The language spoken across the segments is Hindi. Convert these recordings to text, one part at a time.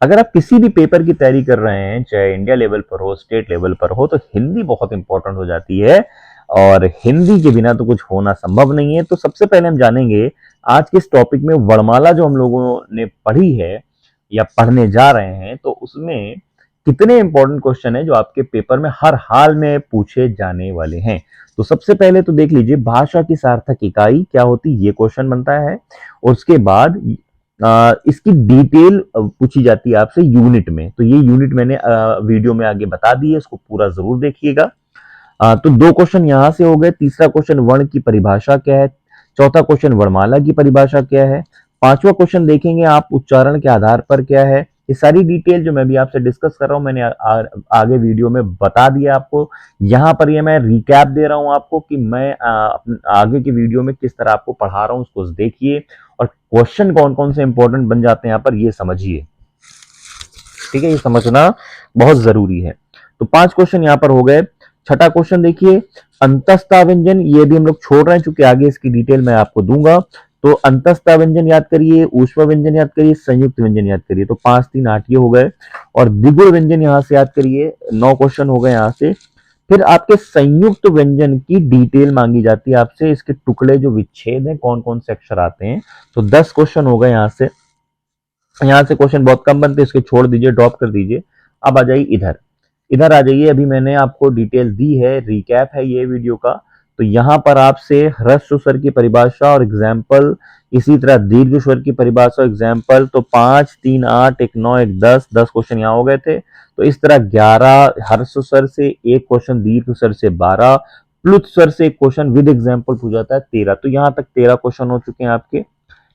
अगर आप किसी भी पेपर की तैयारी कर रहे हैं, चाहे इंडिया लेवल पर हो, स्टेट लेवल पर हो, तो हिंदी बहुत इंपॉर्टेंट हो जाती है और हिंदी के बिना तो कुछ होना संभव नहीं है। तो सबसे पहले हम जानेंगे आज के इस टॉपिक में वर्णमाला जो हम लोगों ने पढ़ी है या पढ़ने जा रहे हैं, तो उसमें कितने इंपॉर्टेंट क्वेश्चन है जो आपके पेपर में हर हाल में पूछे जाने वाले हैं। तो सबसे पहले तो देख लीजिए, भाषा की सार्थक इकाई क्या होती है, ये क्वेश्चन बनता है। और उसके बाद इसकी डिटेल पूछी जाती है आपसे यूनिट में। तो ये यूनिट मैंने वीडियो में आगे बता दी है, इसको पूरा जरूर देखिएगा। तो दो क्वेश्चन यहां से हो गए। तीसरा क्वेश्चन वर्ण की परिभाषा क्या है। चौथा क्वेश्चन वर्णमाला की परिभाषा क्या है। पांचवा क्वेश्चन देखेंगे आप उच्चारण के आधार पर क्या है। ये सारी डिटेल जो मैं भी आपसे डिस्कस कर रहा हूं मैंने आगे वीडियो में बता दिया आपको। यहां पर ये मैं रिकैप दे रहा हूं आपको कि मैं आगे की वीडियो में किस तरह आपको पढ़ा रहा हूं, उसको देखिए और क्वेश्चन कौन कौन से इंपॉर्टेंट बन जाते हैं यहां पर ये समझिए। ठीक है, ये समझना बहुत जरूरी है। तो 5 क्वेश्चन यहां पर हो गए। छठा क्वेश्चन देखिए, अंतस्था व्यंजन, ये भी हम लोग छोड़ रहे हैं क्योंकि आगे इसकी डिटेल मैं आपको दूंगा। तो अंतस्था व्यंजन याद करिए, ऊष्मा व्यंजन याद करिए, संयुक्त व्यंजन याद करिए। तो 5 3 8 ये हो गए। और द्विगुण व्यंजन यहां से याद करिए, 9 क्वेश्चन हो गए यहां से। फिर आपके संयुक्त व्यंजन की डिटेल मांगी जाती है आपसे, इसके टुकड़े जो विच्छेद हैं, कौन कौन से अक्षर आते हैं। तो 10 क्वेश्चन हो गए यहां से। यहां से क्वेश्चन बहुत कम बनते, इसके छोड़ दीजिए, ड्रॉप कर दीजिए। अब आ जाइए इधर, इधर आ जाइए। अभी मैंने आपको डिटेल दी है, रिकैप है ये वीडियो का। तो यहां पर आपसे ह्रस्व स्वर की परिभाषा और एग्जाम्पल, इसी तरह दीर्घ स्वर की परिभाषा और एग्जाम्पल। तो 5 3 8 1 9 1 10 क्वेश्चन यहाँ हो गए थे। तो इस तरह 11 ह्रस्व स्वर से, एक क्वेश्चन दीर्घ स्वर से 12, प्लुत स्वर से एक क्वेश्चन विद एग्जाम्पल पूछा जाता है 13। तो यहां तक 13 क्वेश्चन हो चुके हैं आपके।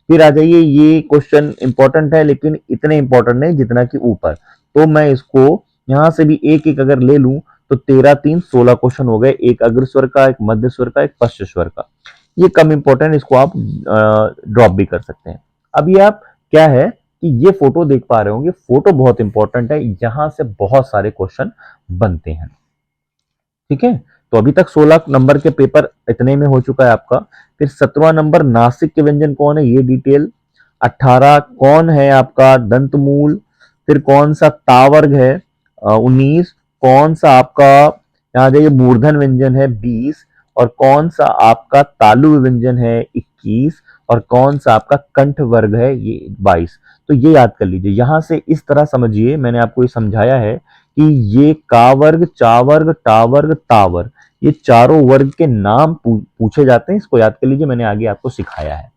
फिर आ जाइए, ये क्वेश्चन इंपॉर्टेंट है लेकिन इतने इंपॉर्टेंट नहीं जितना कि ऊपर। तो मैं इसको यहां से भी एक एक अगर ले लूं तो 13 3 16 क्वेश्चन हो गए, एक अग्र स्वर का, एक मध्य स्वर का, एक पश्च स्वर का। ये कम इंपॉर्टेंट, इसको आप ड्रॉप भी कर सकते हैं। अब ये आप क्या है कि ये फोटो देख पा रहे होंगे, फोटो बहुत इंपॉर्टेंट है, यहां से बहुत सारे क्वेश्चन बनते हैं। ठीक है, तो अभी तक 16 नंबर के पेपर इतने में हो चुका है आपका। फिर 17वां नंबर नासिक के व्यंजन कौन है, ये डिटेल। 18 कौन है आपका दंतमूल। फिर कौन सा तावर्ग है, 19 कौन सा आपका, यहाँ जाइए, मूर्धन व्यंजन है, 20। और कौन सा आपका तालु व्यंजन है, 21। और कौन सा आपका कंठ वर्ग है, ये 22। तो ये याद कर लीजिए। यहां से इस तरह समझिए, मैंने आपको ये समझाया है कि ये का वर्ग, चा वर्ग, टा वर्ग, ता वर्ग, ये चारों वर्ग के नाम पूछे जाते हैं। इसको याद कर लीजिए, मैंने आगे आपको सिखाया है।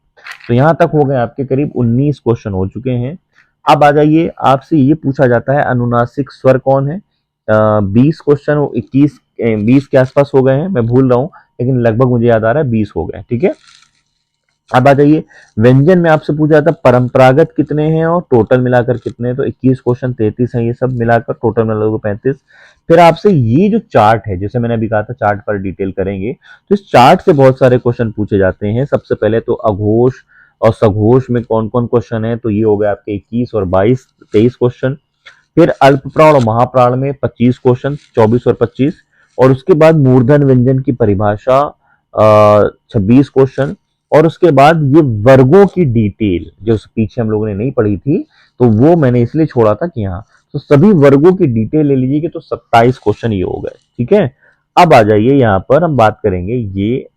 तो यहां तक हो गए आपके करीब 19 क्वेश्चन हो चुके हैं। अब आ जाइए, आपसे ये पूछा जाता है अनुनासिक स्वर कौन है। 20 क्वेश्चन, 21 20 के आसपास हो गए हैं, मैं भूल रहा हूं लेकिन लगभग मुझे याद आ रहा है 20 हो गए। ठीक है, अब आ जाइए, व्यंजन में आपसे पूछा जाता है परंपरागत कितने हैं और टोटल मिलाकर कितने हैं। तो 21 क्वेश्चन, 33 है, ये सब मिलाकर टोटल मिलाकर 35। फिर आपसे ये जो चार्ट है, जैसे मैंने अभी कहा था चार्ट पर डिटेल करेंगे, तो इस चार्ट से बहुत सारे क्वेश्चन पूछे जाते हैं। सबसे पहले तो अघोष और सघोष में कौन कौन क्वेश्चन है, तो ये हो गए आपके 21 और 22 23 क्वेश्चन। फिर अल्प प्राण और महाप्राण में 25 क्वेश्चन, 24 और 25। और उसके बाद मूर्धन व्यंजन की परिभाषा 26 क्वेश्चन। और उसके बाद ये वर्गों की डिटेल जो पीछे हम लोगों ने नहीं पढ़ी थी, तो वो मैंने इसलिए छोड़ा था कि यहाँ तो सभी वर्गों की डिटेल ले लीजिए कि तो 27 क्वेश्चन ये हो गए। ठीक है, अब आ जाइए, यहाँ पर हम बात करेंगे ये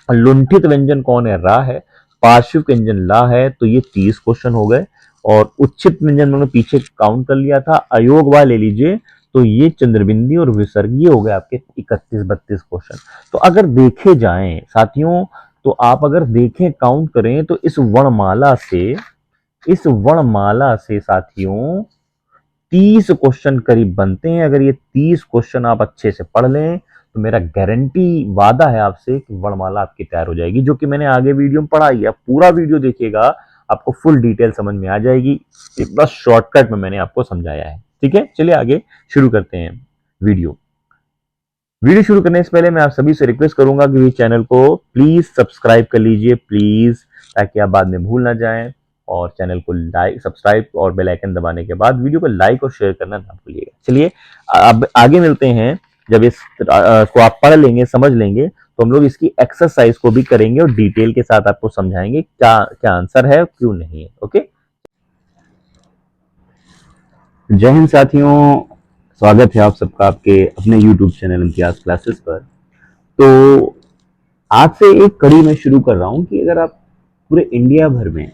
लुंठित व्यंजन कौन है, रा है। पार्श्विक व्यंजन ला है, तो ये 30 क्वेश्चन हो गए। और उच्छित व्यंजन मैंने पीछे काउंट कर लिया था, अयोग वा ले लीजिए, तो ये चंद्रबिंदी और विसर्ग, ये हो गए आपके 31 32 क्वेश्चन। तो अगर देखे जाएं साथियों, तो आप अगर देखें काउंट करें तो इस वर्णमाला से साथियों 30 क्वेश्चन करीब बनते हैं। अगर ये 30 क्वेश्चन आप अच्छे से पढ़ लें तो मेरा गारंटी वादा है आपसे कि वर्णमाला आपकी तैयार हो जाएगी, जो कि मैंने आगे वीडियो में पढ़ाई है। पूरा वीडियो देखिएगा, आपको फुल डिटेल समझ में आ जाएगी। एक बस शॉर्टकट में मैंने आपको समझाया है। ठीक है, चलिए आगे शुरू करते हैं वीडियो। वीडियो शुरू करने से पहले मैं आप सभी से रिक्वेस्ट करूंगा कि इस चैनल को प्लीज सब्सक्राइब कर लीजिए, प्लीज, ताकि आप बाद में भूल ना जाएं। और चैनल को लाइक, सब्सक्राइब और बेल आइकन दबाने के बाद वीडियो को लाइक और शेयर करना ना भूलिएगा। चलिए अब आगे मिलते हैं। जब इसको आप पढ़ लेंगे, समझ लेंगे, तो हम लोग इसकी एक्सरसाइज को भी करेंगे और डिटेल के साथ आपको समझाएंगे क्या क्या आंसर है, क्यों नहीं है। ओके, जय हिंद साथियों, स्वागत है आप सबका आपके अपने YouTube चैनल इम्तियाज क्लासेस पर। तो आज से एक कड़ी मैं शुरू कर रहा हूँ कि अगर आप पूरे इंडिया भर में,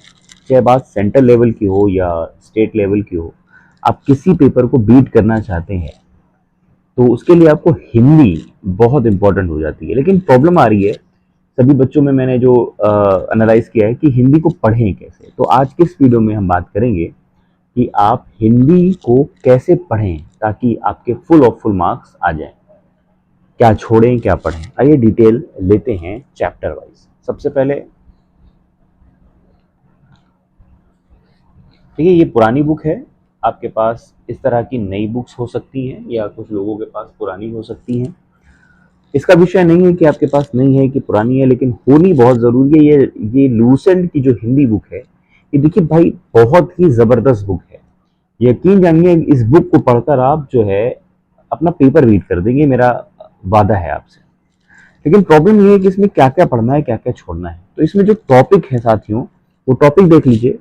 चाहे बात सेंट्रल लेवल की हो या स्टेट लेवल की हो, आप किसी पेपर को बीट करना चाहते हैं तो उसके लिए आपको हिंदी बहुत इंपॉर्टेंट हो जाती है। लेकिन प्रॉब्लम आ रही है सभी बच्चों में, मैंने जो एनालाइज किया है कि हिंदी को पढ़ें कैसे। तो आज के इस वीडियो में हम बात करेंगे कि आप हिंदी को कैसे पढ़ें ताकि आपके फुल ऑफ फुल मार्क्स आ जाएं। क्या छोड़ें क्या पढ़ें, आइए डिटेल लेते हैं चैप्टर वाइज। सबसे पहले देखिए, ये पुरानी बुक है, आपके पास इस तरह की नई बुक्स हो सकती हैं या कुछ लोगों के पास पुरानी हो सकती हैं। इसका विषय नहीं है कि आपके पास नहीं है कि पुरानी है, लेकिन होनी बहुत जरूरी है। ये लूसेंट की जो हिंदी बुक है, ये देखिए भाई बहुत ही जबरदस्त बुक है। यकीन जानिए, इस बुक को पढ़कर आप जो है अपना पेपर रीड कर देंगे, मेरा वादा है आपसे। लेकिन प्रॉब्लम ये है कि इसमें क्या क्या पढ़ना है क्या क्या छोड़ना है। तो इसमें जो टॉपिक है साथियों, वो टॉपिक देख लीजिए।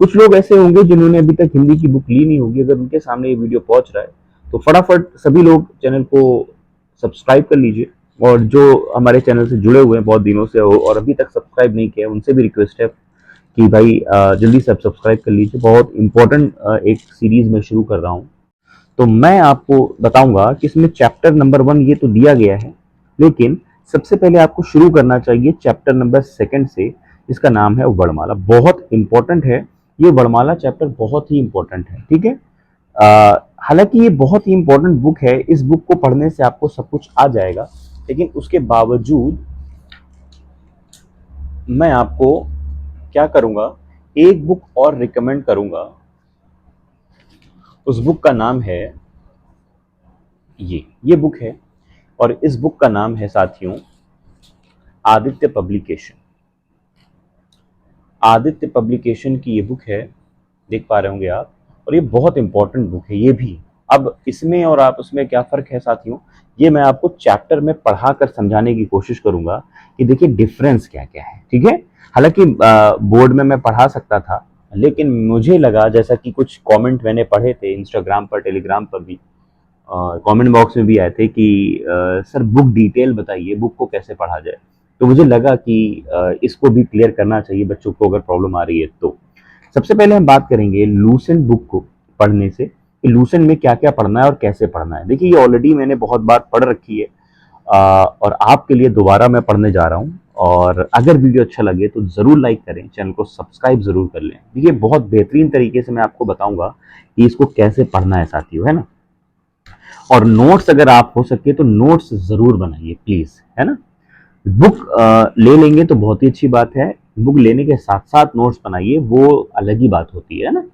कुछ लोग ऐसे होंगे जिन्होंने अभी तक हिंदी की बुक ली नहीं होगी, अगर उनके सामने ये वीडियो पहुंच रहा है तो फटाफट सभी लोग चैनल को सब्सक्राइब कर लीजिए। और जो हमारे चैनल से जुड़े हुए हैं बहुत दिनों से और अभी तक सब्सक्राइब नहीं किया, उनसे भी रिक्वेस्ट है कि भाई जल्दी से आप सब्सक्राइब कर लीजिए। बहुत इंपॉर्टेंट एक सीरीज में शुरू कर रहा हूँ। तो मैं आपको बताऊंगा कि इसमें चैप्टर नंबर 1 ये तो दिया गया है, लेकिन सबसे पहले आपको शुरू करना चाहिए चैप्टर नंबर 2 से, जिसका नाम है वर्णमाला। बहुत इंपॉर्टेंट है ये वर्णमाला चैप्टर, बहुत ही इंपॉर्टेंट है, ठीक है। हालांकि ये बहुत ही इंपॉर्टेंट बुक है, इस बुक को पढ़ने से आपको सब कुछ आ जाएगा, लेकिन उसके बावजूद मैं आपको क्या करूंगा, एक बुक और रिकमेंड करूंगा। उस बुक का नाम है ये बुक है, और इस बुक का नाम है साथियों आदित्य पब्लिकेशन। आदित्य पब्लिकेशन की ये बुक है, देख पा रहे होंगे आप, और ये बहुत इंपॉर्टेंट बुक है ये भी। अब इसमें और आप उसमें क्या फर्क है साथियों, ये मैं आपको चैप्टर में पढ़ाकर समझाने की कोशिश करूंगा कि देखिए डिफरेंस क्या क्या है, ठीक है। हालांकि बोर्ड में मैं पढ़ा सकता था, लेकिन मुझे लगा, जैसा कि कुछ कमेंट मैंने पढ़े थे इंस्टाग्राम पर, टेलीग्राम पर भी, कमेंट बॉक्स में भी आए थे कि सर बुक डिटेल बताइए, बुक को कैसे पढ़ा जाए। तो मुझे लगा कि इसको भी क्लियर करना चाहिए बच्चों को, अगर प्रॉब्लम आ रही है तो। सबसे पहले हम बात करेंगे लूसेंट बुक को पढ़ने से, कि लूसेंट में क्या क्या पढ़ना है और कैसे पढ़ना है। देखिए, ये ऑलरेडी मैंने बहुत बार पढ़ रखी है, और आपके लिए दोबारा मैं पढ़ने जा रहा हूँ। और अगर वीडियो अच्छा लगे तो जरूर लाइक करें, चैनल को सब्सक्राइब जरूर कर लें। देखिए, बहुत बेहतरीन तरीके से मैं आपको बताऊंगा कि इसको कैसे पढ़ना है साथियों, है ना। और नोट्स अगर आप हो सके तो नोट्स जरूर बनाइए प्लीज, है ना। बुक ले लेंगे तो बहुत ही अच्छी बात है, बुक लेने के साथ साथ नोट्स बनाइए, वो अलग ही बात होती है ना।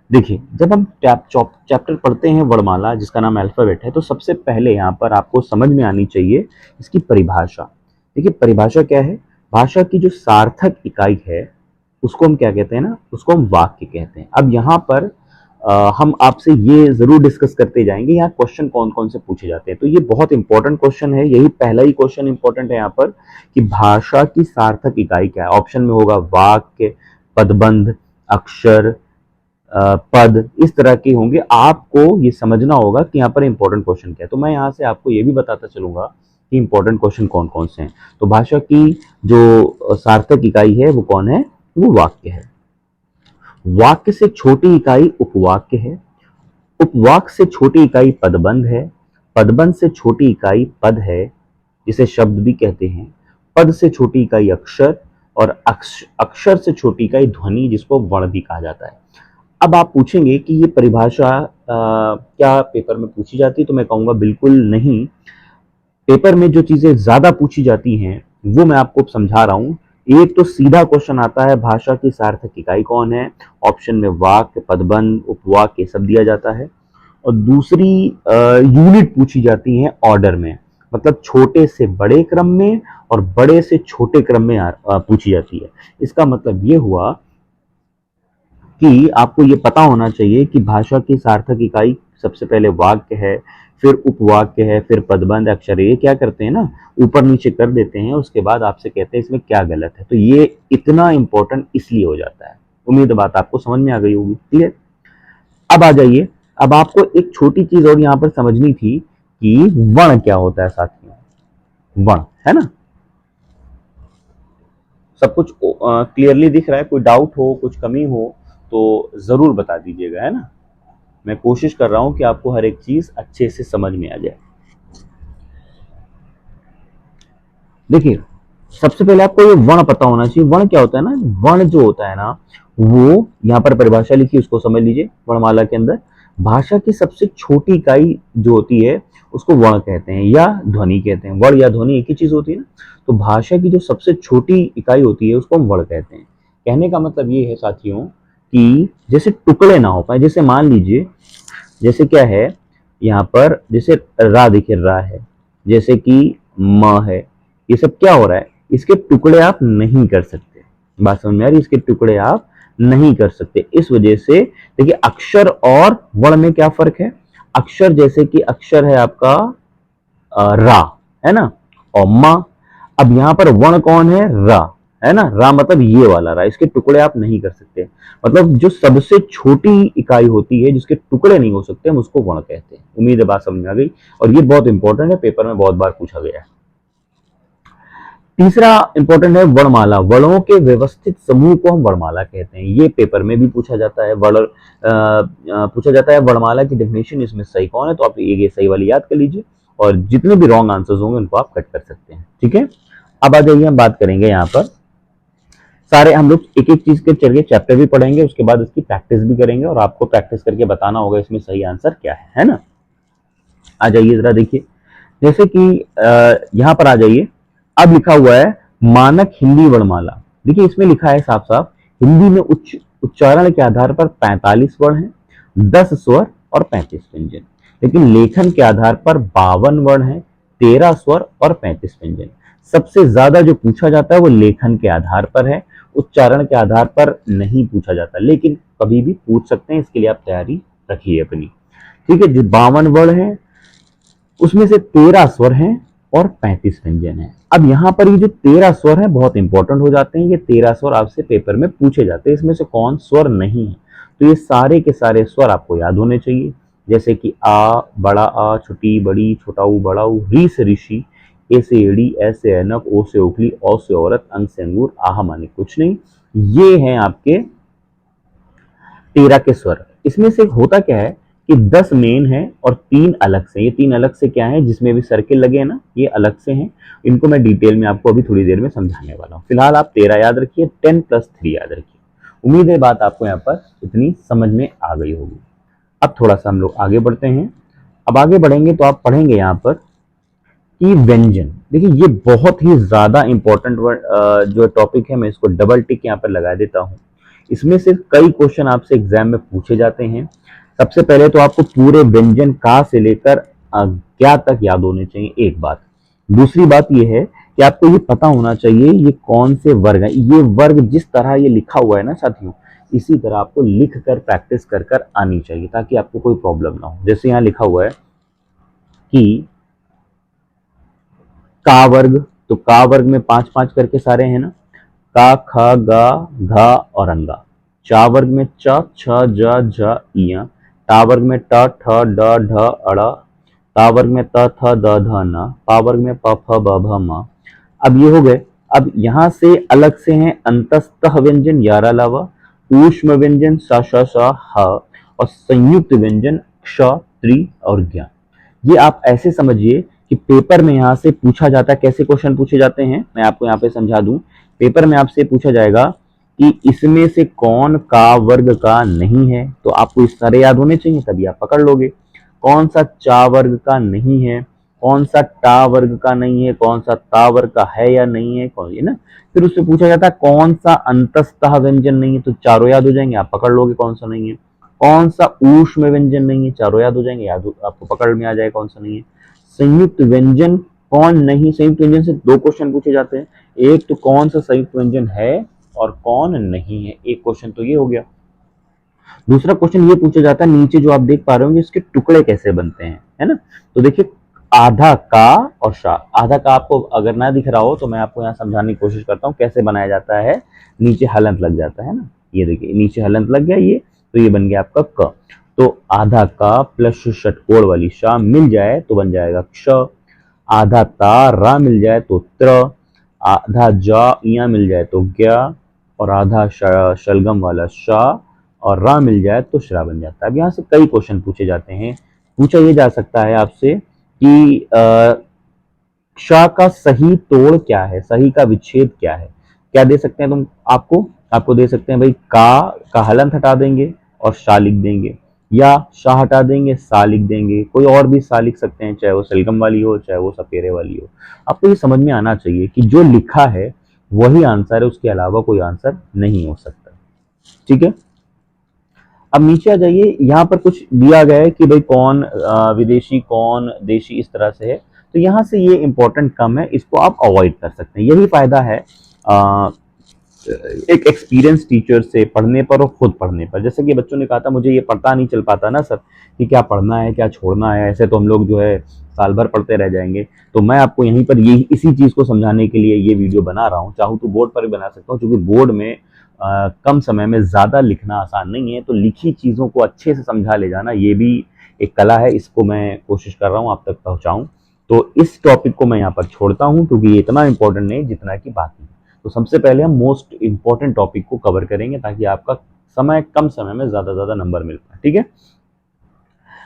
देखिए, जब हम चैप्टर पढ़ते हैं वर्णमाला, जिसका नाम अल्फाबेट है, तो सबसे पहले यहाँ पर आपको समझ में आनी चाहिए इसकी परिभाषा। देखिए, परिभाषा क्या है, भाषा की जो सार्थक इकाई है उसको हम क्या कहते हैं ना, उसको हम वाक्य कहते हैं। अब यहाँ पर हम आपसे ये जरूर डिस्कस करते जाएंगे यहाँ क्वेश्चन कौन कौन से पूछे जाते हैं। तो ये बहुत इंपॉर्टेंट क्वेश्चन है, यही पहला ही क्वेश्चन इंपॉर्टेंट है यहाँ पर, कि भाषा की सार्थक इकाई क्या है। ऑप्शन में होगा वाक्य, पदबंध, अक्षर, पद, इस तरह के होंगे। आपको ये समझना होगा कि यहाँ पर इंपॉर्टेंट क्वेश्चन क्या है। तो मैं यहाँ से आपको ये भी बताता चलूंगा कि इंपॉर्टेंट क्वेश्चन कौन कौन से हैं। तो भाषा की जो सार्थक इकाई है वो कौन है, वो वाक्य है। वाक्य से छोटी इकाई उपवाक्य है, उपवाक्य से छोटी इकाई पदबंध है, पदबंध से छोटी इकाई पद है, जिसे शब्द भी कहते हैं, पद से छोटी इकाई अक्षर, और अक्षर से छोटी इकाई ध्वनि, जिसको वर्ण भी कहा जाता है। अब आप पूछेंगे कि ये परिभाषा क्या पेपर में पूछी जाती है, तो मैं कहूंगा बिल्कुल नहीं। पेपर में जो चीजें ज्यादा पूछी जाती हैं वो मैं आपको समझा रहा हूं। एक तो सीधा क्वेश्चन आता है, भाषा की सार्थक इकाई कौन है, ऑप्शन में वाक्य, पदबंध, उपवाक्य सब दिया जाता है। और दूसरी यूनिट पूछी जाती है ऑर्डर में, मतलब छोटे से बड़े क्रम में और बड़े से छोटे क्रम में पूछी जाती है। इसका मतलब ये हुआ कि आपको ये पता होना चाहिए कि भाषा की सार्थक इकाई सबसे पहले वाक्य है, फिर उपवाक्य है, फिर पदबंध, अक्षर। ये क्या करते हैं ना, ऊपर नीचे कर देते हैं, उसके बाद आपसे कहते हैं इसमें क्या गलत है। तो ये इतना इंपॉर्टेंट इसलिए हो जाता है। उम्मीद बात आपको समझ में आ गई होगी, क्लियर। अब आ जाइए अब आपको एक छोटी चीज और यहां पर समझनी थी कि वर्ण क्या होता है साथियों। वर्ण, है ना? सब कुछ क्लियरली दिख रहा है? कोई डाउट हो, कुछ कमी हो तो जरूर बता दीजिएगा, है ना? मैं कोशिश कर रहा हूं कि आपको हर एक चीज अच्छे से समझ में आ जाए। देखिए, सबसे पहले आपको ये वर्ण पता होना चाहिए। वर्ण क्या होता है ना, वर्ण जो होता है ना, वो यहाँ पर परिभाषा लिखी, उसको समझ लीजिए। वर्णमाला के अंदर भाषा की सबसे छोटी इकाई जो होती है उसको वर्ण कहते हैं या ध्वनि कहते हैं। वर्ण या ध्वनि एक ही चीज होती है ना। तो भाषा की जो सबसे छोटी इकाई होती है उसको हम वर्ण कहते हैं। कहने का मतलब ये है साथियों कि जैसे टुकड़े ना हो पाए, जैसे मान लीजिए, जैसे क्या है यहाँ पर, जैसे रा दिख रहा है, जैसे कि म है, ये सब क्या हो रहा है, इसके टुकड़े आप नहीं कर सकते। बात समझ में आ रही? इसके टुकड़े आप नहीं कर सकते। इस वजह से देखिए, अक्षर और वर्ण में क्या फर्क है। अक्षर, जैसे कि अक्षर है आपका रा, है ना, और मा। अब यहाँ पर वर्ण कौन है? रा, है ना। रा मतलब ये वाला रा, इसके टुकड़े आप नहीं कर सकते। मतलब जो सबसे छोटी इकाई होती है जिसके टुकड़े नहीं हो सकते, हम उसको वर्ण कहते हैं। उम्मीद है बात समझ में आ गई। और ये बहुत इंपॉर्टेंट है, पेपर में बहुत बार पूछा गया है। तीसरा इंपॉर्टेंट है वर्णमाला। वर्णों के व्यवस्थित समूह को हम वर्णमाला कहते हैं। ये पेपर में भी पूछा जाता है। पूछा जाता है वर्णमाला की डेफिनेशन, इसमें सही कौन है, तो आप ये सही वाली याद कर लीजिए और जितने भी रॉन्ग आंसर्स होंगे उनको आप कट कर सकते हैं। ठीक है, अब आ जाइए, हम बात करेंगे यहाँ पर सारे, हम लोग एक एक चीज के चलिए चैप्टर भी पढ़ेंगे, उसके बाद इसकी प्रैक्टिस भी करेंगे और आपको प्रैक्टिस करके बताना होगा इसमें सही आंसर क्या है ना। आ जाइए जरा देखिए, जैसे कि यहाँ पर आ जाइए। अब लिखा हुआ है मानक हिंदी वर्णमाला। देखिए, इसमें लिखा है साफ साफ, हिंदी में उच्चारण के आधार पर 45 वर्ण हैं, 10 स्वर और 35 व्यंजन। लेकिन लेखन के आधार पर 52 वर्ण हैं, 13 स्वर और 35 व्यंजन। सबसे ज्यादा जो पूछा जाता है वो लेखन के आधार पर है, उच्चारण के आधार पर नहीं पूछा जाता, लेकिन कभी भी पूछ सकते हैं, इसके लिए आप तैयारी रखिए अपनी। ठीक है, जो 52 वर्ण है उसमें से 13 स्वर हैं और 35 व्यंजन हैं। अब यहाँ पर ये जो 13 स्वर हैं बहुत इंपॉर्टेंट हो जाते हैं। ये 13 स्वर आपसे पेपर में पूछे जाते हैं, इसमें से कौन स्वर नहीं है। तो ये सारे के सारे स्वर आपको याद होने चाहिए, जैसे कि आ, बड़ा आ, छोटी बड़ी, छोटा ऊ, बड़ा ऊ, री से ऋषि, ए से एड़ी, ए से ऐनक, ओ से ओखली, औ से औरत, अंग से अंगूर, आह माने कुछ नहीं। ये हैं आपके 13 के स्वर। इसमें से होता क्या है कि 10 मेन है और 3 अलग से। ये 3 अलग से क्या है, जिसमें भी सर्किल लगे हैं ना, ये अलग से हैं। इनको मैं डिटेल में आपको अभी थोड़ी देर में समझाने वाला हूँ। फिलहाल आप 13 याद रखिए, 10 + 3 याद रखिए। उम्मीद है बात आपको यहाँ पर इतनी समझ में आ गई होगी। अब थोड़ा सा हम लोग आगे बढ़ते हैं। अब आगे बढ़ेंगे तो आप पढ़ेंगे यहाँ पर कि व्यंजन। देखिए, ये बहुत ही ज्यादा इंपॉर्टेंट जो टॉपिक है, मैं इसको डबल टिक यहाँ पर लगा देता हूँ। इसमें से कई क्वेश्चन आपसे एग्जाम में पूछे जाते हैं। सबसे पहले तो आपको पूरे व्यंजन का से लेकर क्या तक याद होने चाहिए, एक बात। दूसरी बात यह है कि आपको ये पता होना चाहिए ये कौन से वर्ग है। ये वर्ग जिस तरह ये लिखा हुआ है ना साथियों, इसी तरह आपको लिख कर प्रैक्टिस कर कर आनी चाहिए, ताकि आपको कोई प्रॉब्लम ना हो। जैसे यहाँ लिखा हुआ है कि का वर्ग, तो का वर्ग में 5-5 करके सारे हैं ना, का, ख, गा, घा और अंगा। चा वर्ग में च, छ, ज, झ, इया। टा वर्ग में ट, ठ, ड, ढ, अड़। ता वर्ग में त, थ, द, ध, न। पा वर्ग में प, फ, ब, भ, म। अब ये हो गए। अब यहां से अलग से हैं अंतस्तः व्यंजन 11 अलावा, ऊष्म व्यंजन स, श, स, ह, और संयुक्त व्यंजन क्ष, त्रि और ज्ञ। ये आप ऐसे समझिए कि पेपर में यहाँ से पूछा जाता है। कैसे क्वेश्चन पूछे जाते हैं मैं आपको यहाँ पे समझा दूं। पेपर में आपसे पूछा जाएगा कि इसमें से कौन का वर्ग का नहीं है, तो आपको इस सारे याद होने चाहिए, तभी आप पकड़ लोगे। कौन सा चा वर्ग का नहीं है, कौन सा टा वर्ग का नहीं है, कौन सा ता वर्ग का है या नहीं है, कौन, ये ना। फिर उससे पूछा जाता है कौन सा अंतस्तः व्यंजन नहीं है, तो चारों याद हो जाएंगे, आप पकड़ लोगे कौन सा नहीं है। कौन सा ऊष्म व्यंजन नहीं है, चारों याद हो जाएंगे, याद आपको पकड़ में आ जाएगा कौन सा नहीं है। संयुक्त व्यंजन कौन नहीं, संयुक्त व्यंजन से 2 क्वेश्चन पूछे जाते हैं। एक तो कौन सा संयुक्त व्यंजन है और कौन नहीं है, एक क्वेश्चन तो ये हो गया। दूसरा क्वेश्चन ये पूछा जाता है, नीचे जो आप देख पा रहे होंगे इसके टुकड़े कैसे बनते हैं, है ना। तो देखिए, आधा का और शा। आधा का आपको अगर ना दिख रहा हो तो मैं आपको यहाँ समझाने की कोशिश करता हूँ कैसे बनाया जाता है। नीचे हलंत लग जाता है ना, ये देखिए नीचे हलंत लग गया, ये तो ये बन गया आपका क। तो आधा का प्लस षटकोण वाली शा मिल जाए तो बन जाएगा क्ष। आधा ता रा मिल जाए तो त्र। आधा जा इया मिल जाए तो ज्ञा। और आधा शलगम वाला शा और रा मिल जाए तो श्रा बन जाता है। अब यहाँ से कई क्वेश्चन पूछे जाते हैं। पूछा ये जा सकता है आपसे कि श का सही तोड़ क्या है, सही का विच्छेद क्या है। क्या दे सकते हैं तुम आपको आपको दे सकते हैं भाई का हलंत हटा देंगे और शा लिख देंगे, या शा हटा देंगे सा लिख देंगे, कोई और भी सा लिख सकते हैं, चाहे वो सलगम वाली हो चाहे वो सपेरे वाली हो। आपको ये समझ में आना चाहिए कि जो लिखा है वही आंसर है, उसके अलावा कोई आंसर नहीं हो सकता। ठीक है, अब नीचे आ जाइए। यहाँ पर कुछ दिया गया है कि भाई कौन विदेशी कौन देशी इस तरह से है, तो यहाँ से ये इंपॉर्टेंट कम है, इसको आप अवॉइड कर सकते हैं। यही फायदा है एक एक्सपीरियंस टीचर से पढ़ने पर और खुद पढ़ने पर। जैसे कि बच्चों ने कहा था मुझे ये पता नहीं चल पाता ना सर कि क्या पढ़ना है क्या छोड़ना है, ऐसे तो हम लोग जो है साल भर पढ़ते रह जाएंगे। तो मैं आपको यहीं पर यही इसी चीज़ को समझाने के लिए ये वीडियो बना रहा हूँ। चाहूँ तो बोर्ड पर भी बना सकता हूँ, क्योंकि बोर्ड में कम समय में ज़्यादा लिखना आसान नहीं है, तो लिखी चीज़ों को अच्छे से समझा ले जाना ये भी एक कला है। इसको मैं कोशिश कर रहा हूँ आप तक पहुँचाऊँ। तो इस टॉपिक को मैं यहाँ पर छोड़ता हूँ, क्योंकि ये इतना इंपॉर्टेंट नहीं जितना कि बाकी। तो सबसे पहले हम मोस्ट इंपॉर्टेंट टॉपिक को कवर करेंगे, ताकि आपका समय कम समय में ज़्यादा नंबर मिल पाए। ठीक है,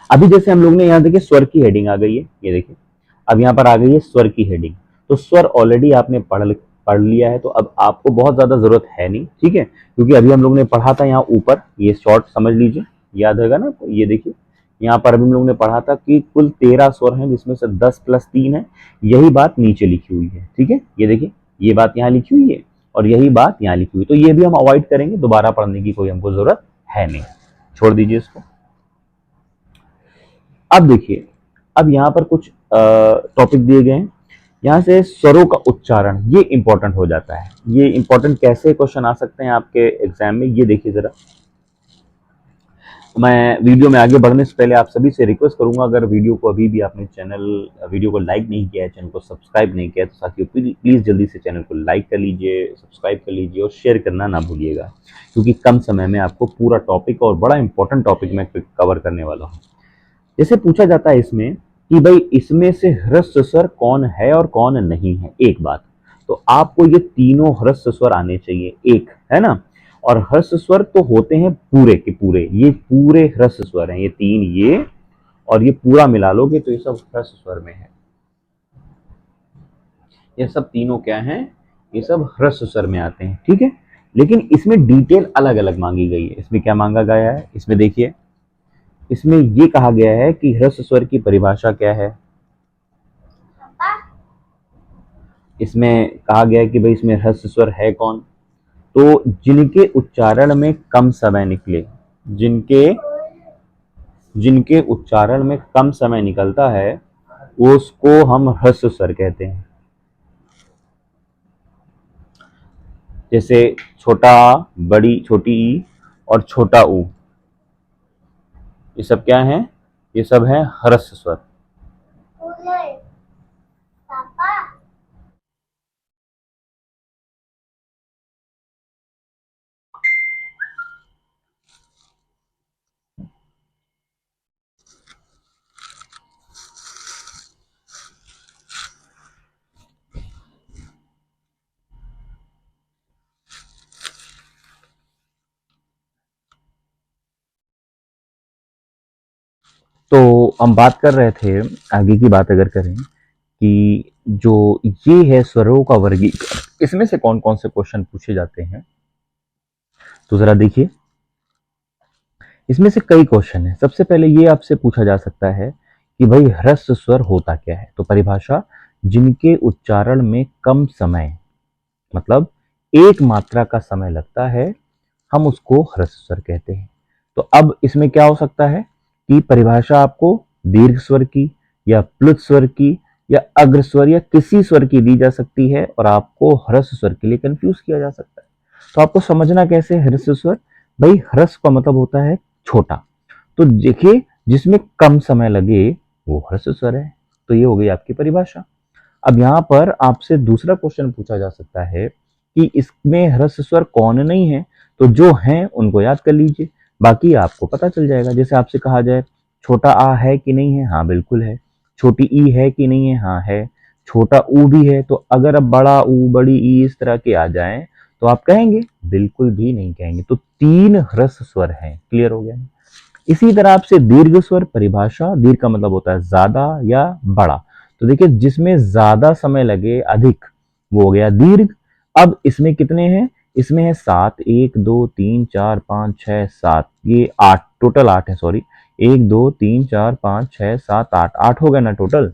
अभी जैसे हम लोग ने यहाँ देखिए स्वर की हेडिंग आ गई है, ये देखिए अब यहाँ पर आ गई है स्वर की हेडिंग। तो स्वर ऑलरेडी आपने पढ़ लिया है, तो अब आपको बहुत ज़्यादा ज़रूरत है नहीं। ठीक है, क्योंकि अभी हम लोग ने पढ़ा था यहाँ ऊपर, ये शॉर्ट समझ लीजिए, याद रहेगा ना। ये देखिए यहाँ पर अभी हम लोग ने पढ़ा था कि कुल 13 स्वर हैं, जिसमें से 10 + 3 है। यही बात नीचे लिखी हुई है। ठीक है, ये देखिए ये बात यहाँ लिखी हुई है और यही बात यहाँ लिखी हुई है, तो ये भी हम अवॉइड करेंगे, दोबारा पढ़ने की कोई हमको जरूरत है नहीं, छोड़ दीजिए इसको। अब देखिए, अब यहाँ पर कुछ टॉपिक दिए गए हैं। यहाँ से स्वरों का उच्चारण ये इंपॉर्टेंट हो जाता है। ये इंपॉर्टेंट कैसे क्वेश्चन आ सकते हैं आपके एग्जाम में, ये देखिए जरा। मैं वीडियो में आगे बढ़ने से पहले आप सभी से रिक्वेस्ट करूंगा, अगर वीडियो को अभी भी आपने वीडियो को लाइक नहीं किया है, चैनल को सब्सक्राइब नहीं किया है, तो साथियों प्लीज़ जल्दी से चैनल को लाइक कर लीजिए, सब्सक्राइब कर लीजिए और शेयर करना ना भूलिएगा, क्योंकि कम समय में आपको पूरा टॉपिक और बड़ा इंपॉर्टेंट टॉपिक मैं कवर करने वाला हूँ। जैसे पूछा जाता है इसमें कि भाई इसमें से ह्रस्व स्वर कौन है और कौन नहीं है। एक बात, तो आपको ये तीनों ह्रस्व स्वर आने चाहिए, एक है ना। और ह्रस्व स्वर तो होते हैं पूरे के पूरे, ये पूरे ह्रस्व स्वर हैं, ये तीन, ये और ये पूरा मिला लोगे तो ये सब ह्रस्व स्वर में है। ये सब तीनों क्या हैं, ये सब ह्रस्व स्वर में आते हैं। ठीक है, लेकिन इसमें डिटेल अलग अलग मांगी गई है। इसमें क्या मांगा गया है, इसमें देखिए, इसमें ये कहा गया है कि ह्रस्व स्वर की परिभाषा क्या है। इसमें कहा गया है कि भाई इसमें ह्रस्व स्वर है कौन, तो जिनके उच्चारण में कम समय निकले, जिनके जिनके उच्चारण में कम समय निकलता है उसको हम ह्रस्व स्वर कहते हैं। जैसे छोटा बड़ी छोटी ई और छोटा ऊ, ये सब क्या है, ये सब है ह्रस्व स्वर। तो हम बात कर रहे थे, आगे की बात अगर करें कि जो ये है स्वरों का वर्गीकरण, इसमें से कौन कौन से क्वेश्चन पूछे जाते हैं, तो जरा देखिए। इसमें से कई क्वेश्चन है। सबसे पहले ये आपसे पूछा जा सकता है कि भाई ह्रस्व स्वर होता क्या है, तो परिभाषा, जिनके उच्चारण में कम समय, मतलब एक मात्रा का समय लगता है, हम उसको ह्रस्व स्वर कहते हैं। तो अब इसमें क्या हो सकता है कि परिभाषा आपको दीर्घ स्वर की या प्लुत स्वर की या अग्र स्वर या किसी स्वर की दी जा सकती है, और आपको ह्रस्व स्वर के लिए कंफ्यूज किया जा सकता है। तो आपको समझना कैसे ह्रस्व स्वर, भाई ह्रस्व का मतलब होता है छोटा, तो देखिए जिसमें कम समय लगे वो ह्रस्व स्वर है। तो ये हो गई आपकी परिभाषा। अब यहाँ पर आपसे दूसरा क्वेश्चन पूछा जा सकता है कि इसमें ह्रस्व स्वर कौन नहीं है, तो जो हैं उनको याद कर लीजिए। बाकी आपको पता चल जाएगा। जैसे आपसे कहा जाए छोटा आ है कि नहीं है, हाँ बिल्कुल है। छोटी ई है कि नहीं है, हाँ है। छोटा ऊ भी है, तो अगर अब बड़ा ऊ बड़ी ई इस तरह के आ जाएं तो आप कहेंगे? बिल्कुल भी नहीं कहेंगे। तो 3 ह्रस्व स्वर हैं। क्लियर हो गया? इसी तरह आपसे दीर्घ स्वर परिभाषा, दीर्घ का मतलब होता है ज्यादा या बड़ा। तो देखिए जिसमें ज्यादा समय लगे, अधिक, वो हो गया दीर्घ। अब इसमें कितने हैं? इसमें है 7, 1 2 3 4 5 6 7, ये 8, टोटल 8 है, सॉरी। 1 2 3 4 5 6 7 8, 8 हो गया ना टोटल।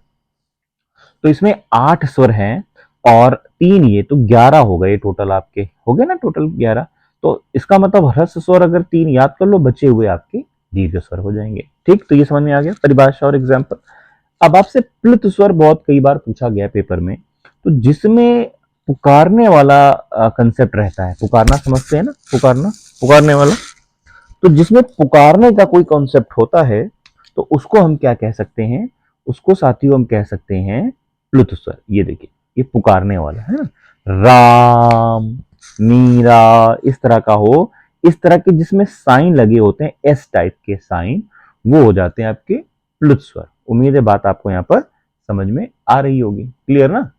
तो इसमें 8 स्वर हैं और 3 ये, तो 11 हो गए टोटल, आपके हो गए ना टोटल 11। तो इसका मतलब ह्रस्व स्वर अगर 3 याद कर लो, बचे हुए आपके दीर्घ स्वर हो जाएंगे। ठीक, तो ये समझ में आ गया परिभाषा और एग्जाम्पल। अब आपसे प्लुत स्वर बहुत कई बार पूछा गया पेपर में, तो जिसमें पुकारने वाला कंसेप्ट रहता है। पुकारना समझते हैं ना, पुकारना, पुकारने वाला। तो जिसमें पुकारने का कोई कॉन्सेप्ट होता है तो उसको हम क्या कह सकते हैं? उसको साथियों हम कह सकते हैं प्लुत स्वर। ये देखिए, ये पुकारने वाला है ना, राम, मीरा, इस तरह का हो, इस तरह के जिसमें साइन लगे होते हैं, एस टाइप के साइन, वो हो जाते हैं आपके प्लुत स्वर। उम्मीद है बात आपको यहाँ पर समझ में आ रही होगी। क्लियर ना?